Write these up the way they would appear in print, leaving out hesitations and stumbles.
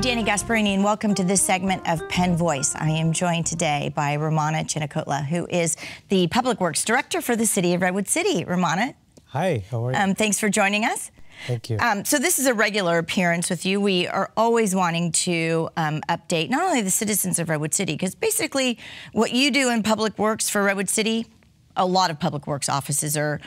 Dani Gasparini, and welcome to this segment of Penn Voice. I am joined today by Ramana Chinnakotla, who is the Public Works Director for the City of Redwood City. Ramana. Hi, how are you? Thanks for joining us. Thank you. So this is a regular appearance with you. We are always wanting to update not only the citizens of Redwood City, because basically what you do in Public Works for Redwood City, a lot of public works offices are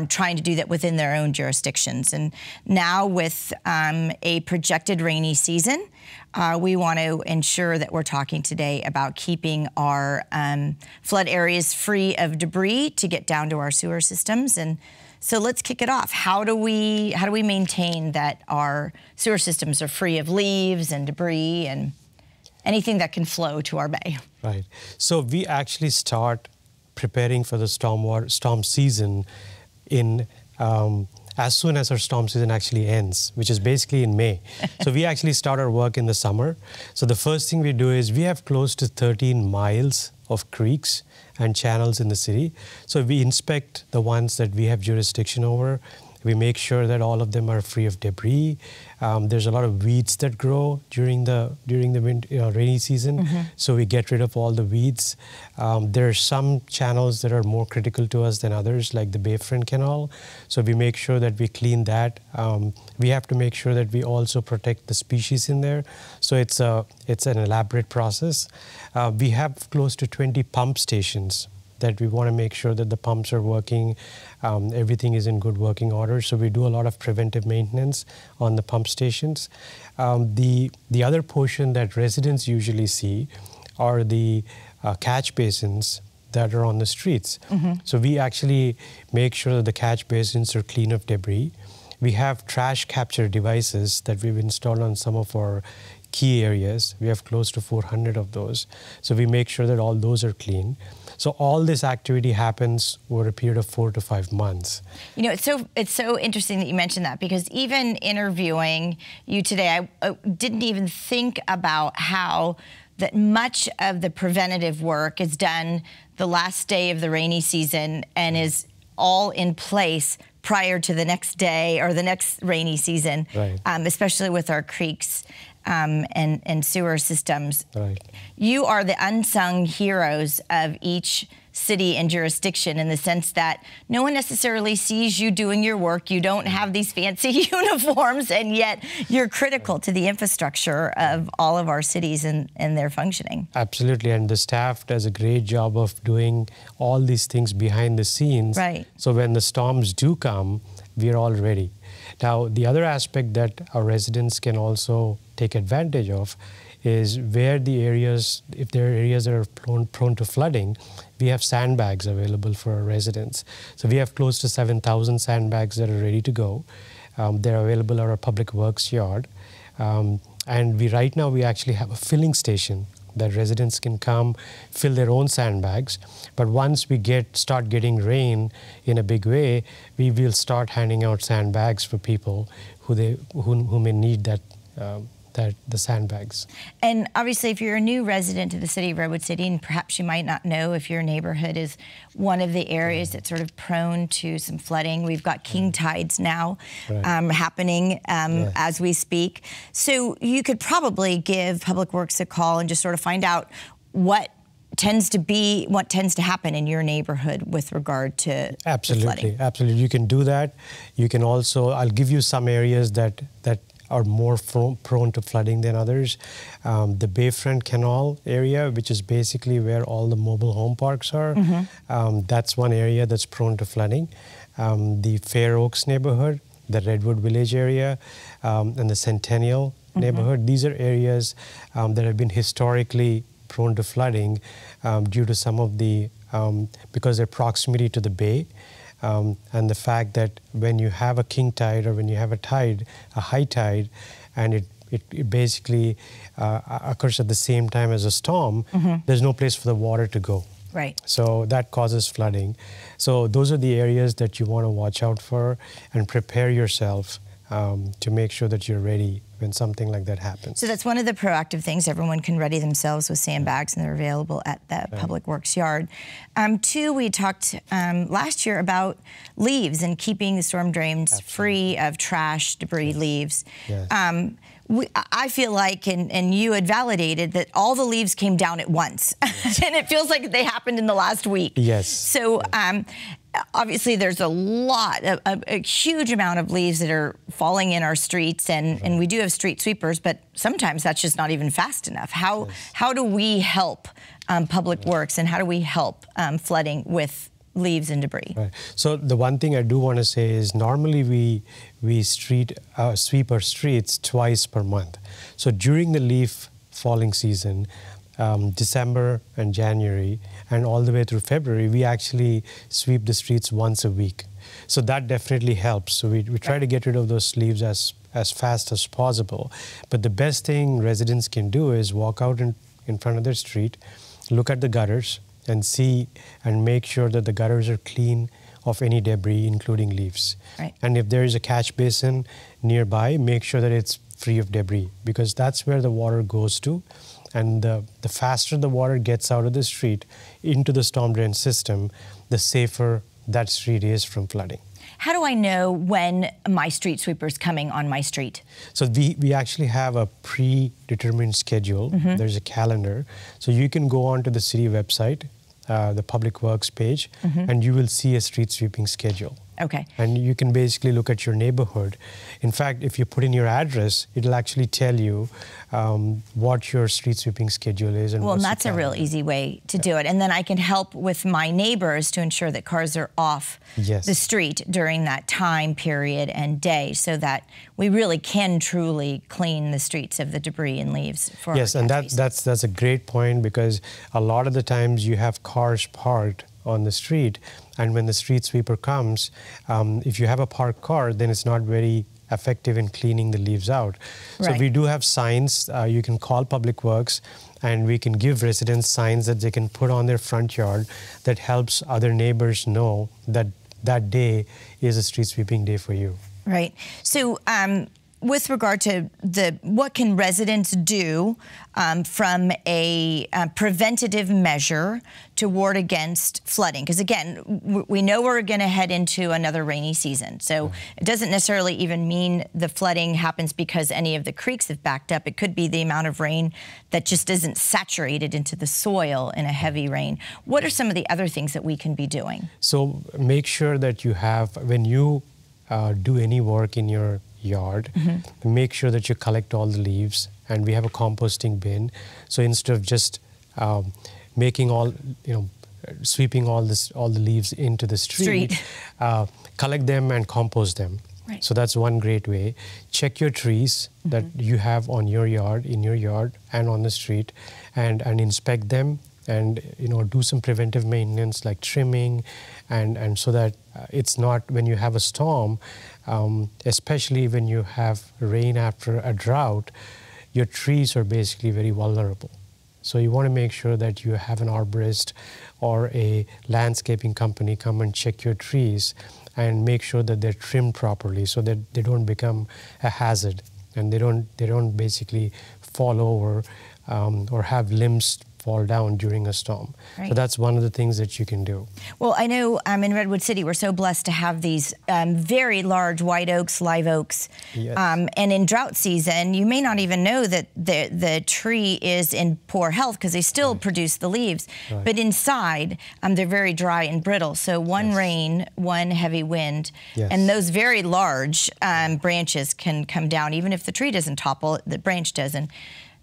trying to do that within their own jurisdictions. And now with a projected rainy season, we want to ensure that we're talking today about keeping our flood areas free of debris to get down to our sewer systems. And so let's kick it off. How do we maintain that our sewer systems are free of leaves and debris and anything that can flow to our bay? Right. So we actually start preparing for the storm season in as soon as our storm season actually ends, which is basically in May. So we actually start our work in the summer. So the first thing we do is we have close to 13 miles of creeks and channels in the city. So we inspect the ones that we have jurisdiction over. We make sure that all of them are free of debris. There's a lot of weeds that grow during the rainy season, so we get rid of all the weeds. There are some channels that are more critical to us than others, like the Bayfront Canal. So we make sure that we clean that. We have to make sure that we also protect the species in there. So it's an elaborate process. We have close to 20 pump stations that we want to make sure that the pumps are working, everything is in good working order. So we do a lot of preventive maintenance on the pump stations. The other portion that residents usually see are the catch basins that are on the streets. So we actually make sure that the catch basins are clean of debris. We have trash capture devices that we've installed on some of our key areas. We have close to 400 of those. So we make sure that all those are clean. So all this activity happens over a period of 4 to 5 months. You know, it's so interesting that you mentioned that, because even interviewing you today, I didn't even think about how that much of the preventative work is done the last day of the rainy season and is all in place prior to the next day or the next rainy season, right. Especially with our creeks and sewer systems. Right. You are the unsung heroes of each city and jurisdiction, in the sense that no one necessarily sees you doing your work. You don't have these fancy uniforms, and yet you're critical to the infrastructure of all of our cities and their functioning. Absolutely, and the staff does a great job of doing all these things behind the scenes. Right. So when the storms do come, we're all ready. Now, the other aspect that our residents can also take advantage of is where the areas, if there are areas that are prone to flooding, we have sandbags available for our residents. So we have close to 7,000 sandbags that are ready to go. They're available at our Public Works yard. And right now we actually have a filling station that residents can come fill their own sandbags. But once we start getting rain in a big way, we will start handing out sandbags for people who may need the sandbags. And obviously, if you're a new resident of the city of Redwood City, and perhaps you might not know if your neighborhood is one of the areas that's sort of prone to some flooding, we've got king tides now happening as we speak. So you could probably give Public Works a call and just sort of find out what tends to happen in your neighborhood with regard to flooding. Absolutely. You can do that. You can also, I'll give you some areas that are more prone to flooding than others. The Bayfront Canal area, which is basically where all the mobile home parks are, that's one area that's prone to flooding. The Fair Oaks neighborhood, the Redwood Village area, and the Centennial neighborhood, these are areas that have been historically prone to flooding due to some of the, because their proximity to the bay. And the fact that when you have a king tide or when you have a high tide, and it basically occurs at the same time as a storm, there's no place for the water to go. Right. So that causes flooding. So those are the areas that you want to watch out for and prepare yourself to make sure that you're ready when something like that happens. So that's one of the proactive things. Everyone can ready themselves with sandbags, and they're available at the Public Works yard. Two, we talked last year about leaves and keeping the storm drains free of trash, debris, leaves. Yes. I feel like, and you had validated, that all the leaves came down at once. Yes. And it feels like they happened in the last week. Yes. So obviously there's a huge amount of leaves that are falling in our streets, and we do have street sweepers, but sometimes that's just not even fast enough. How do we help Public Works, and how do we help flooding with leaves and debris? Right. So the one thing I do want to say is normally we sweep our streets twice per month. So during the leaf falling season, December and January, and all the way through February, we actually sweep the streets once a week. So that definitely helps. So we try to get rid of those leaves as fast as possible. But the best thing residents can do is walk out in front of their street, look at the gutters, and see and make sure that the gutters are clean of any debris, including leaves. Right. And if there is a catch basin nearby, make sure that it's free of debris, because that's where the water goes to. And the faster the water gets out of the street into the storm drain system, the safer that street is from flooding. How do I know when my street sweeper is coming on my street? So we actually have a predetermined schedule. There's a calendar. So you can go onto the city website, the Public Works page, and you will see a street sweeping schedule. Okay. And you can basically look at your neighborhood. In fact, if you put in your address, it'll actually tell you what your street sweeping schedule is. And well, that's a real easy way to do it. And then I can help with my neighbors to ensure that cars are off the street during that time period and day, so that we really can truly clean the streets of the debris and leaves. Yes, and that's a great point, because a lot of the times you have cars parked on the street, and when the street sweeper comes, if you have a parked car, then it's not very effective in cleaning the leaves out. So we do have signs. You can call Public Works, and we can give residents signs that they can put on their front yard that helps other neighbors know that that day is a street sweeping day for you. Right. So with regard to what can residents do from a preventative measure to ward against flooding? Because again, we know we're going to head into another rainy season. So it doesn't necessarily even mean the flooding happens because any of the creeks have backed up. It could be the amount of rain that just isn't saturated into the soil in a heavy rain. What are some of the other things that we can be doing? So make sure that you have, when you do any work in your yard, make sure that you collect all the leaves, and we have a composting bin. So instead of just making sweeping all the leaves into the street. Collect them and compost them. Right. So that's one great way. Check your trees that you have on your yard, in your yard, and on the street, and inspect them, and do some preventive maintenance like trimming, and so that it's not, when you have a storm, especially when you have rain after a drought, your trees are basically very vulnerable. So you want to make sure that you have an arborist or a landscaping company come and check your trees and make sure that they're trimmed properly, so that they don't become a hazard, and they don't basically fall over or have limbs fall down during a storm. Right. So that's one of the things that you can do. Well, I know in Redwood City, we're so blessed to have these very large white oaks, live oaks. Yes. And in drought season, you may not even know that the tree is in poor health because they still produce the leaves. Right. But inside, they're very dry and brittle. So one rain, one heavy wind, and those very large branches can come down. Even if the tree doesn't topple, the branch doesn't.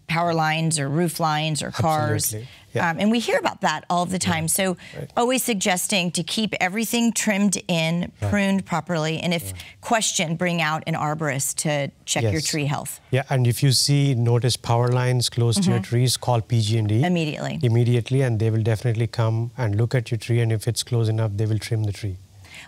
Power lines or roof lines or cars. And we hear about that all the time. So always suggesting to keep everything trimmed in, pruned properly, and if questioned, bring out an arborist to check your tree health. Yeah, and if you notice power lines close to your trees, call PG&E. Immediately, and they will definitely come and look at your tree, and if it's close enough, they will trim the tree.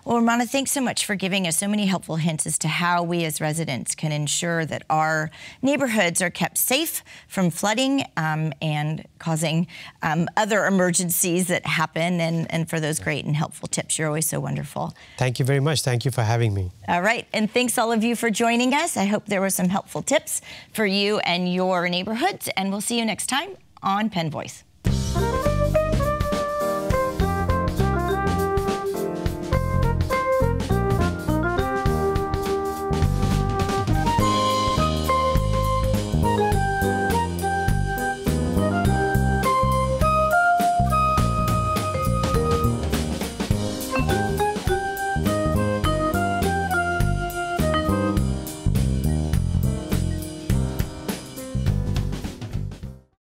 Well, Ramana, thanks so much for giving us so many helpful hints as to how we as residents can ensure that our neighborhoods are kept safe from flooding and causing other emergencies that happen, and for those great and helpful tips. You're always so wonderful. Thank you very much. Thank you for having me. All right, and thanks all of you for joining us. I hope there were some helpful tips for you and your neighborhoods, and we'll see you next time on Penn Voice.